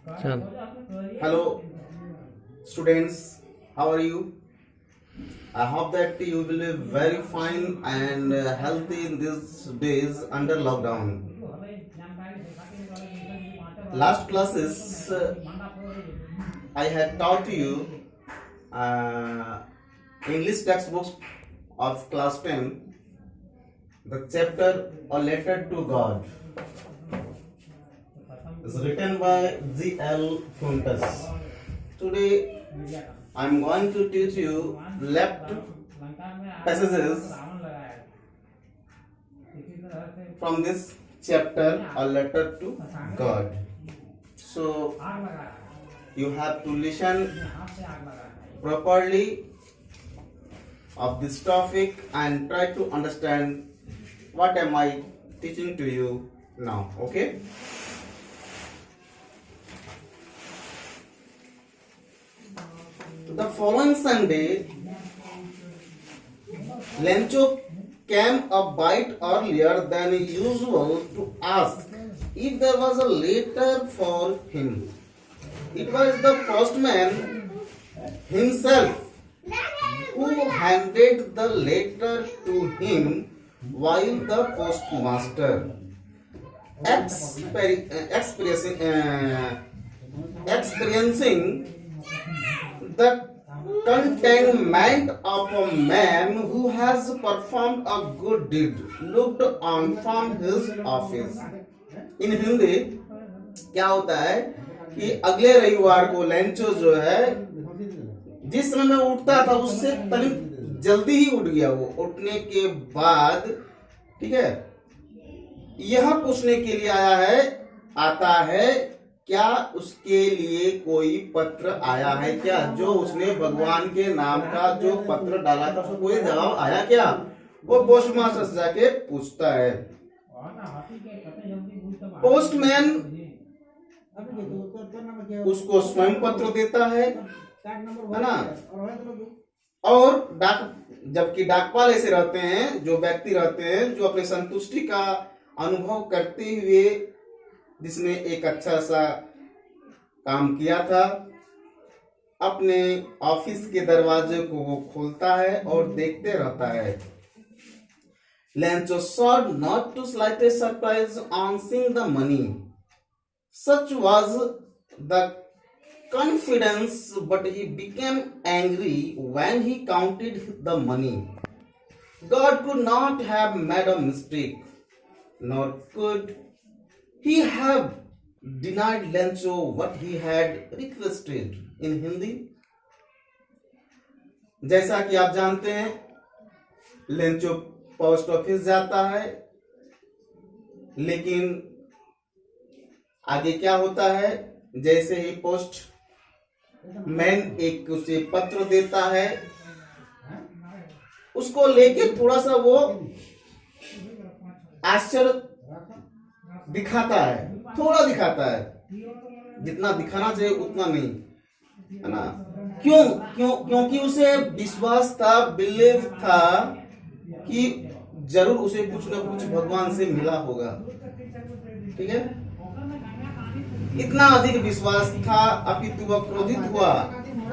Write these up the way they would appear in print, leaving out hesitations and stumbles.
चल। Hello, students. How are you? I hope that you will be very fine and healthy in these days under lockdown. Last classes, I had taught to you English textbooks of class 10, the chapter A Letter to God. Is written by G.L. Funtas. Today I am going to teach you left passages from this chapter, A Letter to God. So you have to listen properly of this topic and try to understand what am I teaching to you now. Okay? The following Sunday, Lencho came a bit earlier than usual to ask if there was a letter for him. It was the postman himself who handed the letter to him while the postmaster experiencing the contentment of a man who has performed a good deed looked on from his office. In Hindi क्या होता है कि अगले रविवार को Lencho जो है जिस समय में उठता था उससे तनी जल्दी ही उठ गया। वो उठने के बाद ठीक है यह पूछने के लिए आता है क्या उसके लिए कोई पत्र आया है क्या। जो उसने भगवान के नाम का जो पत्र डाला था उसको कोई जवाब आया क्या, वो पोस्टमास्टर से जाके पूछता है। पोस्टमैन उसको स्वयं पत्र देता है ना। और जबकि डाकपाल ऐसे रहते हैं, जो व्यक्ति रहते हैं जो अपने संतुष्टि का अनुभव करते हुए जिसने एक अच्छा सा काम किया था, अपने ऑफिस के दरवाजे को वो खोलता है और देखते रहता है। Lencho sought not to slightest surprise on seeing the money. Such was the confidence, but he became angry when he counted the money. God could not have made a mistake, nor could he have denied Lencho what he had requested. In Hindi, जैसा कि आप जानते हैं, Lencho post office जाता है, लेकिन आगे क्या होता है, जैसे ही पोस्ट मैन एक उसे पत्र देता है, उसको लेके थोड़ा सा वो आश्चर्य दिखाता है, थोड़ा दिखाता है, जितना दिखाना चाहिए उतना नहीं, है ना। क्योंकि उसे विश्वास था, बिलीव था कि जरूर उसे कुछ ना कुछ भगवान से मिला होगा। ठीक है, इतना अधिक विश्वास था, अपितु वह क्रोधित हुआ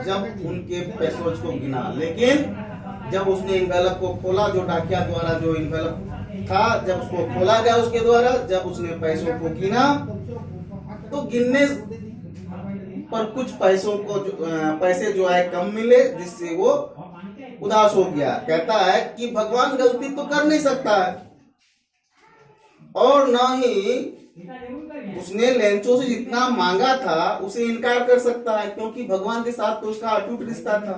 जब उनके पैसों को गिना। लेकिन जब उसने इनवेलप को खोला, जो डाकिया द्वारा जो इनवेलप था, जब उसको खोला गया उसके द्वारा, जब उसने पैसों को गिना तो गिनने पर कुछ पैसे जो है कम मिले, जिससे वो उदास हो गया। कहता है कि भगवान गलती तो कर नहीं सकता है, और ना ही उसने लेंचो से जितना मांगा था उसे इनकार कर सकता है, क्योंकि भगवान के साथ तो उसका अटूट रिश्ता था।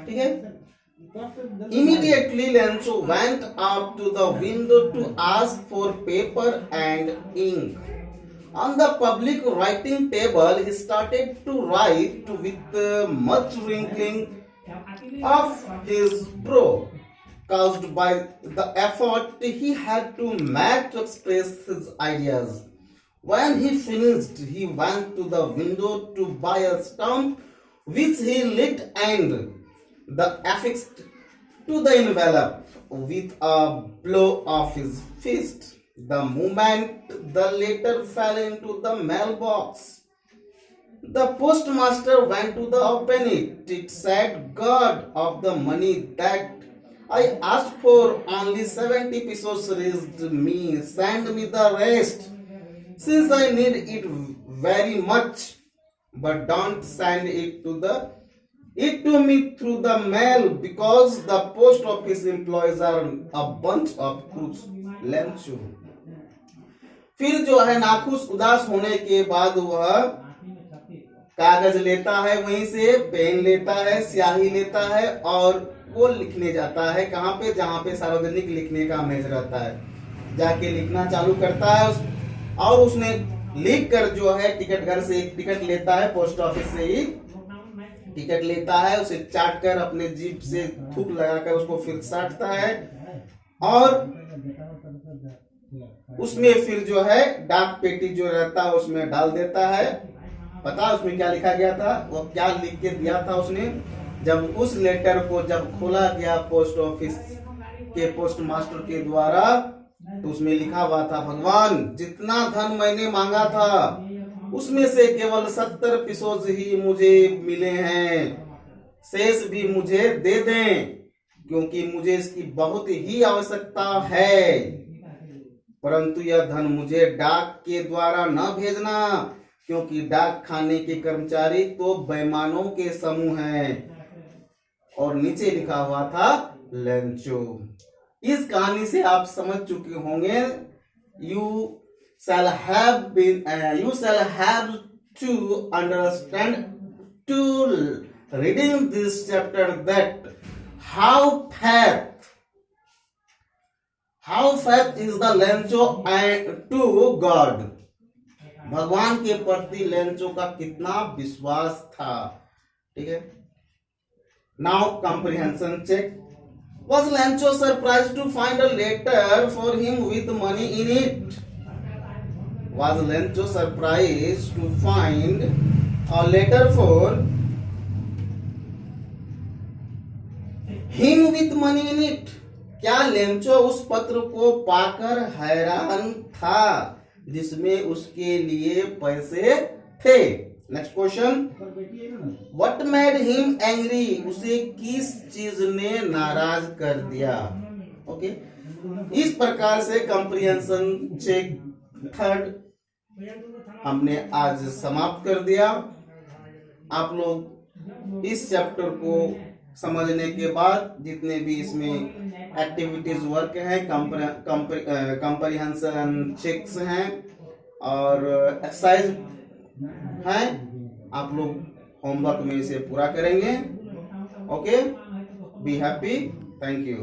ठीक है। Immediately Lencho went up to the window to ask for paper and ink. On the public writing table, he started to write with much wrinkling of his brow, caused by the effort he had to make to express his ideas. When he finished, he went to the window to buy a stump, which he lit and the affixed to the envelope with a blow of his fist. The moment the letter fell into the mailbox, the postmaster went to open it. It said, "God of the money that I asked for, only 70 pesos raised me. Send me the rest, since I need it very much. But don't send it to me through the mail, because the post office employees are a bunch of crooks." Lencho. फिर जो है नाखुश उदास होने के बाद वह कागज लेता है, वहीं से पेन लेता है, स्याही लेता है और वो लिखने जाता है। कहाँ पे? जहाँ पे सार्वजनिक लिखने का मेज रहता है, जाके लिखना चालू करता है। और उसने लिख कर जो है टिकट, घर से एक टिकट लेता है, पोस्ट ऑफिस से ही टिकट लेता है, उसे चाट कर अपने जीभ से थूक लगाकर उसको फिर साटता है और उसमें फिर जो है डाक पेटी जो रहता है उसमें डाल देता है। पता उसमें क्या लिखा गया था? वो क्या लिख के दिया था उसने? जब उस लेटर को जब खोला गया पोस्ट ऑफिस के पोस्ट मास्टर के द्वारा, तो उसमें लिखा हुआ था, भगवान जितना धन मैंने मांगा था उसमें से केवल 70 पेसोज ही मुझे मिले हैं, शेष भी मुझे दे दें, क्योंकि मुझे इसकी बहुत ही आवश्यकता है। परंतु यह धन मुझे डाक के द्वारा न भेजना, क्योंकि डाक खाने के कर्मचारी तो बेईमानों के समूह हैं। और नीचे लिखा हुआ था लेंचो। इस कहानी से आप समझ चुके होंगे, you shall have to understand to reading this chapter that how faith is the Lencho to God। भगवान के प्रति लेंचो का कितना विश्वास था। ठीक है। Now comprehension check. Was Lencho surprised to find a letter for him with money in it? Was Lencho surprised to find a letter for him with money in it? क्या लेंचो उस पत्र को पाकर हैरान था जिसमें उसके लिए पैसे थे? Next question, what made him angry? उसे किस चीज ने नाराज कर दिया? ओके, इस प्रकार से कॉम्प्रिहेंशन चेक थर्ड हमने आज समाप्त कर दिया। आप लोग इस चैप्टर को समझने के बाद जितने भी इसमें एक्टिविटीज वर्क हैं, कॉम्प्रिहेंशन चेक्स हैं और एक्सरसाइज हैं, आप लोग होमवर्क में इसे पूरा करेंगे। Okay, be happy, thank you.